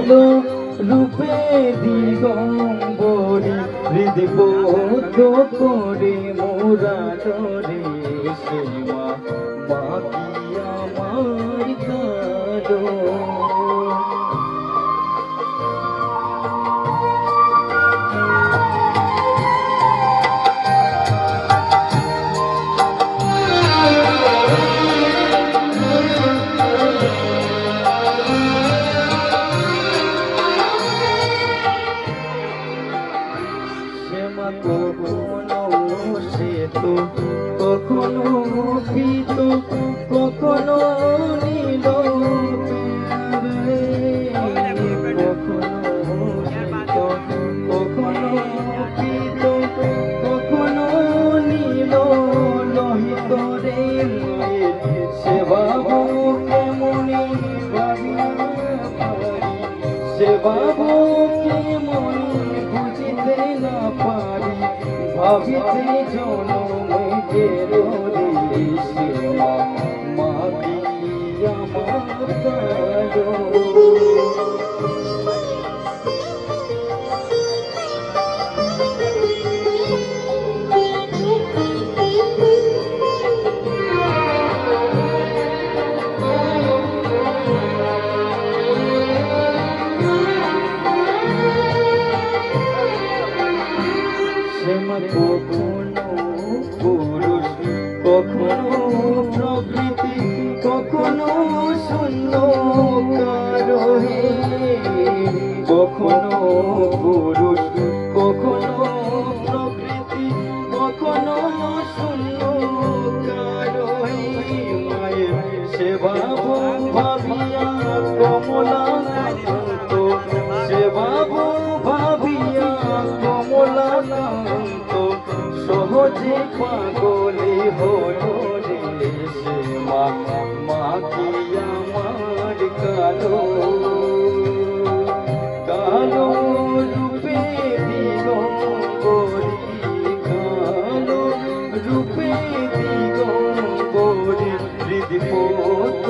কালো রূপে দিগম্বরী হৃদবোধ করে মোরা ডরে সে মা কি আমার কালো। কখনো সে তো কখনো ভীত কখনো নীল কখনো ভীত কখনো নীল লোহিত রে সেবা কেমনি ভাবিয়া পারি সেবা কেমনি বুঝিতে না পারি ভাবিতে জনমে গেল রে সে মা কি আমার কালো। কখনো পুরুষ কখনো প্রকৃতি কখনো শূন্য কারো হে কখনো পুরুষ কখনো প্রকৃতি কখনো শূন্য কারো হে মায়ের সেবা ভাবিয়া কমলা সেবা ভাবিয়া কমলা সহজে পাগলে হলো রে সে মা কি আমার কালো। কালো রূপে দিগম্বরী কালো রূপে দিগম্বরী হৃদবোধ